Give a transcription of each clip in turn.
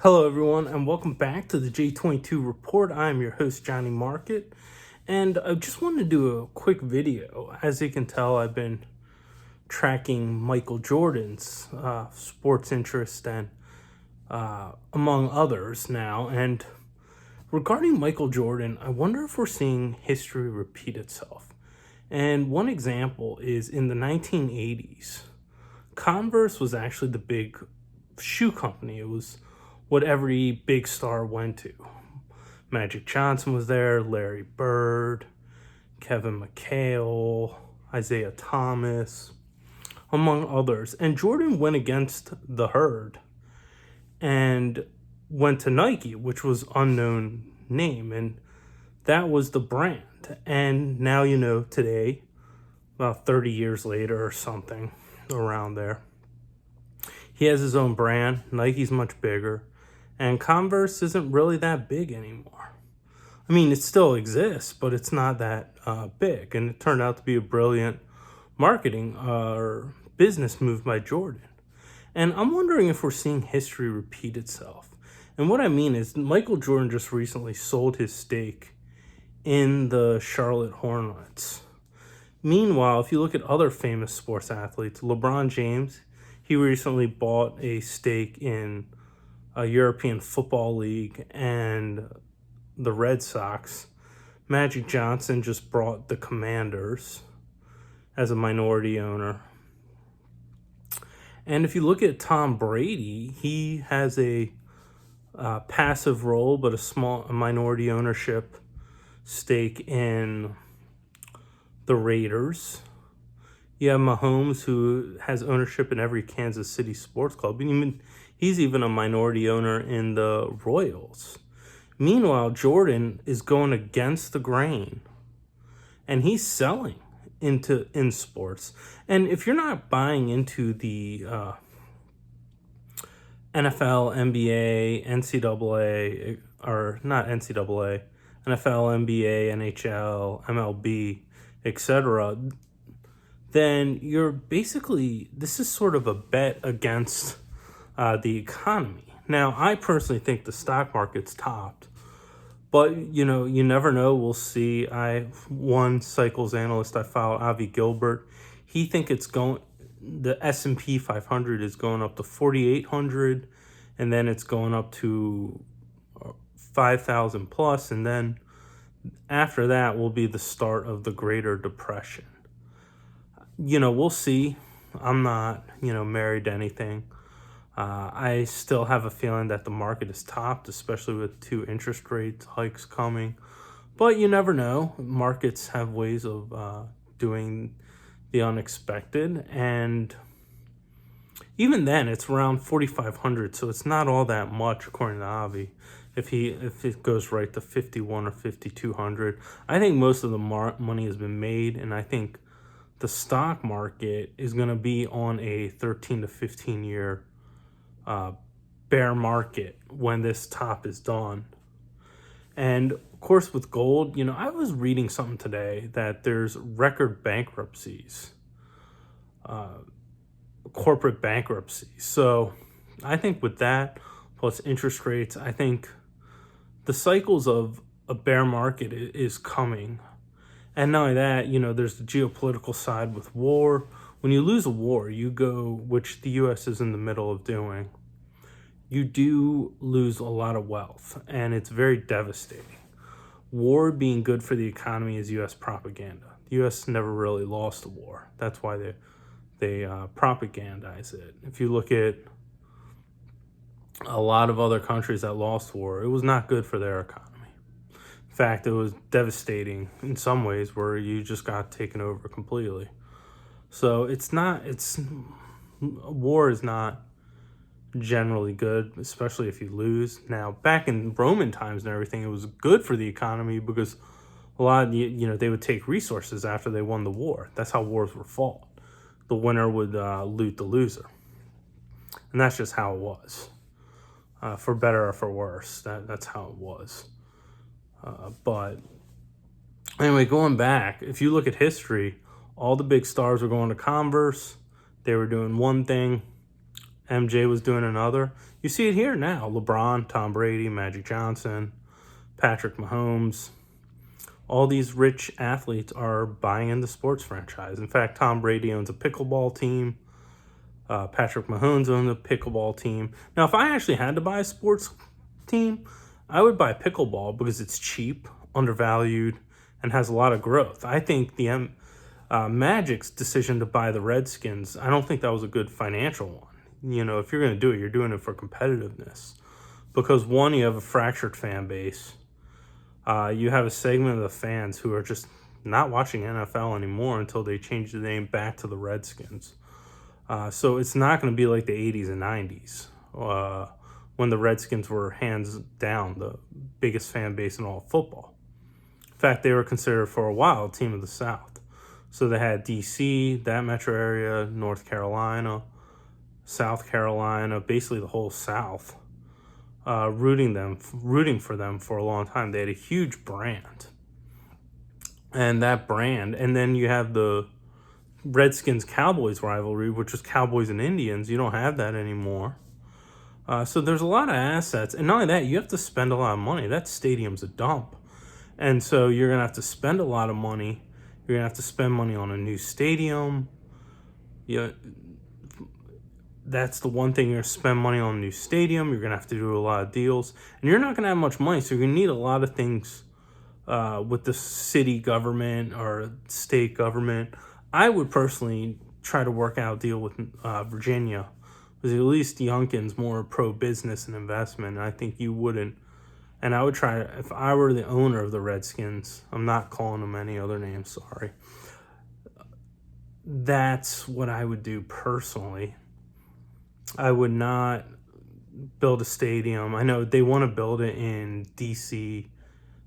Hello, everyone, and welcome back to the J22 Report. I'm your host, Johnnie Market, and I just wanted to do a quick video. As you can tell, I've been tracking Michael Jordan's sports interest and among others now. And regarding Michael Jordan, I wonder if we're seeing history repeat itself. And one example is in the 1980s, Converse was actually the big shoe company. It was what every big star went to. Magic Johnson was there, Larry Bird, Kevin McHale, Isaiah Thomas, among others. And Jordan went against the herd and went to Nike, which was unknown name, and that was the brand. And now, today, about 30 years later or something around there, he has his own brand. Nike's much bigger. And Converse isn't really that big anymore. I mean, it still exists, but it's not that big. And it turned out to be a brilliant marketing or business move by Jordan. And I'm wondering if we're seeing history repeat itself. And what I mean is Michael Jordan just recently sold his stake in the Charlotte Hornets. Meanwhile, if you look at other famous sports athletes, LeBron James, he recently bought a stake in a European Football League and the Red Sox. Magic Johnson just brought the Commanders as a minority owner. And if you look at Tom Brady, he has a passive role, but a minority ownership stake in the Raiders. You have Mahomes, who has ownership in every Kansas City sports club. And he's even a minority owner in the Royals. Meanwhile, Jordan is going against the grain, and he's selling in sports. And if you're not buying into the NFL, NBA, NCAA, or not NCAA, NFL, NBA, NHL, MLB, etc., then you're basically, this is sort of a bet against the economy. Now, I personally think the stock market's topped, but you never know. We'll see. One cycles analyst I follow, Avi Gilbert, he think the S&P 500 is going up to 4,800, and then it's going up to 5,000 plus, and then after that will be the start of the Greater Depression. We'll see. I'm not, married to anything. I still have a feeling that the market is topped, especially with 2 interest rate hikes coming. But you never know. Markets have ways of doing the unexpected. And even then, it's around 4,500, so it's not all that much, according to Avi. If it goes right to 51 or 5,200, I think most of the money has been made, and I think the stock market is going to be on a 13 to 15 year bear market when this top is done. And of course, with gold, I was reading something today that there's record bankruptcies, corporate bankruptcies. So I think with that, plus interest rates, I think the cycles of a bear market is coming. And not only that, there's the geopolitical side with war. When you lose a war, which the U.S. is in the middle of doing, you do lose a lot of wealth, and it's very devastating. War being good for the economy is U.S. propaganda. The U.S. never really lost a war. That's why they propagandize it. If you look at a lot of other countries that lost war, it was not good for their economy. In fact, it was devastating in some ways where you just got taken over completely. So war is not generally good, especially if you lose. Now, back in Roman times and everything, it was good for the economy because a lot of, they would take resources after they won the war. That's how wars were fought. The winner would loot the loser. And that's just how it was. For better or for worse, that's how it was. But anyway, going back, if you look at history, all the big stars were going to Converse. They were doing one thing, MJ was doing another. You see it here now. LeBron, Tom Brady, Magic Johnson, Patrick Mahomes. All these rich athletes are buying into sports franchise. In fact, Tom Brady owns a pickleball team. Patrick Mahomes owns a pickleball team. Now, if I actually had to buy a sports team, I would buy pickleball because it's cheap, undervalued, and has a lot of growth. I think the Magic's decision to buy the Redskins, I don't think that was a good financial one. You know, if you're going to do it, you're doing it for competitiveness. Because one, you have a fractured fan base. You have a segment of the fans who are just not watching NFL anymore until they change the name back to the Redskins. So it's not going to be like the 80s and 90s when the Redskins were hands down the biggest fan base in all of football. In fact, they were considered for a while a team of the South. So they had D.C., that metro area, North Carolina, South Carolina, basically the whole South, rooting for them for a long time. They had a huge brand. And that brand, and then you have the Redskins-Cowboys rivalry, which was Cowboys and Indians. You don't have that anymore. So there's a lot of assets. And not only that, you have to spend a lot of money. That stadium's a dump. And so you're going to have to spend a lot of money. You're going to have to spend money on a new stadium. That's the one thing. You're going to spend money on a new stadium. You're going to have to do a lot of deals. And you're not going to have much money, so you're going to need a lot of things with the city government or state government. I would personally try to work out a deal with Virginia, because at least Youngkin's more pro-business and investment, and I think you wouldn't. And I would try, if I were the owner of the Redskins, I'm not calling them any other names, sorry. That's what I would do personally. I would not build a stadium. I know they want to build it in D.C.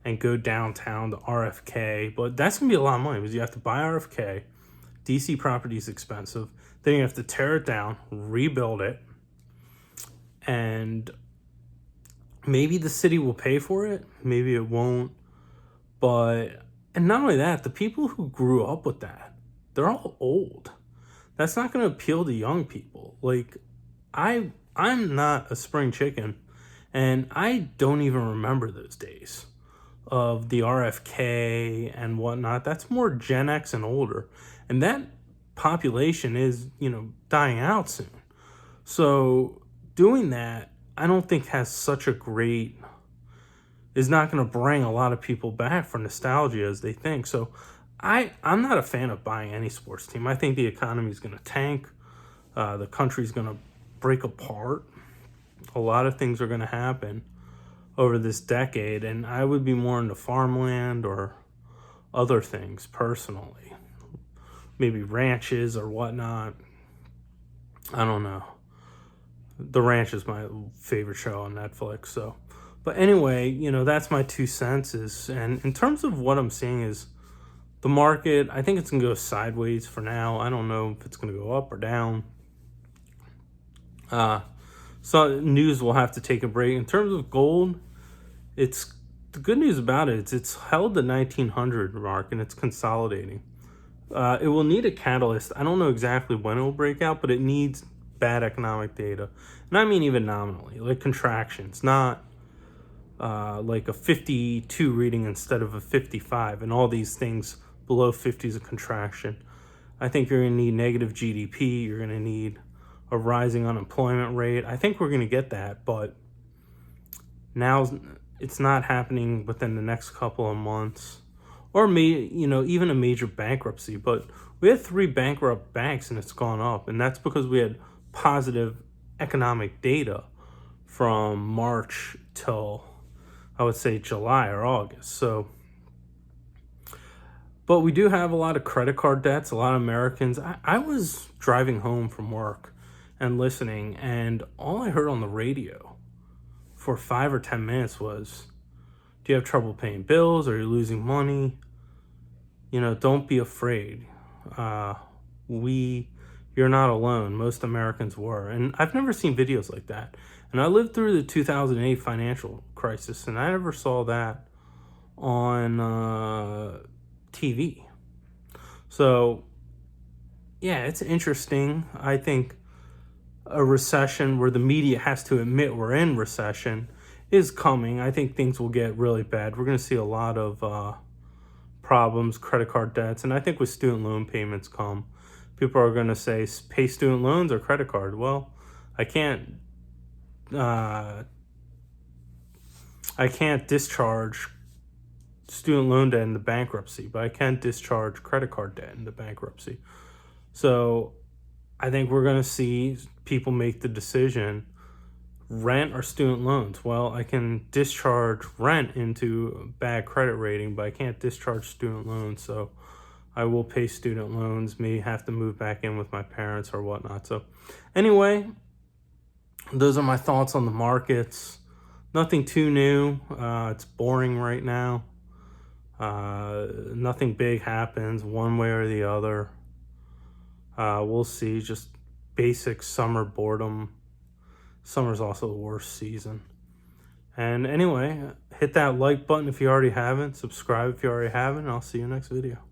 and go downtown to RFK, but that's going to be a lot of money because you have to buy RFK. DC property is expensive. Then you have to tear it down, rebuild it, and maybe the city will pay for it. Maybe it won't. And not only that, the people who grew up with that, they're all old. That's not going to appeal to young people. Like, I'm not a spring chicken, and I don't even remember those days of the RFK and whatnot. That's more Gen X and older. And that population is, dying out soon. So doing that, I don't think is not going to bring a lot of people back for nostalgia as they think. So I'm not a fan of buying any sports team. I think the economy is going to tank. The country's going to break apart. A lot of things are going to happen over this decade, and I would be more into farmland or other things personally. Maybe ranches or whatnot. I don't know. The Ranch is my favorite show on Netflix. So, but anyway, that's my 2 cents. And in terms of what I'm seeing is the market, I think it's going to go sideways for now. I don't know if it's going to go up or down. So news will have to take a break. In terms of gold, the good news about it is it's held the 1900 mark and it's consolidating. It will need a catalyst. I don't know exactly when it will break out, but it needs bad economic data. And I mean even nominally, like contractions, not like a 52 reading instead of a 55. And all these things below 50 is a contraction. I think you're going to need negative GDP. You're going to need a rising unemployment rate. I think we're going to get that, but now it's not happening within the next couple of months. Or even a major bankruptcy. But we had 3 bankrupt banks and it's gone up. And that's because we had positive economic data from March till, I would say, July or August. But we do have a lot of credit card debts, a lot of Americans. I was driving home from work and listening, and all I heard on the radio for 5 or 10 minutes was, do you have trouble paying bills? Are you losing money? Don't be afraid. You're not alone. Most Americans were. And I've never seen videos like that. And I lived through the 2008 financial crisis, and I never saw that on TV. So, yeah, it's interesting. I think a recession where the media has to admit we're in recession is coming. I think things will get really bad. We're going to see a lot of problems, credit card debts, and I think with student loan payments come, people are going to say, pay student loans or credit card. Well, I can't discharge student loan debt into bankruptcy, but I can discharge credit card debt into bankruptcy. So I think we're going to see people make the decision, rent or student loans. Well, I can discharge rent into bad credit rating, but I can't discharge student loans. So I will pay student loans, may have to move back in with my parents or whatnot. So anyway, those are my thoughts on the markets. Nothing too new. It's boring right now. Nothing big happens one way or the other. We'll see. Just basic summer boredom. Summer's also the worst season. And anyway, hit that like button if you already haven't. Subscribe if you already haven't. And I'll see you next video.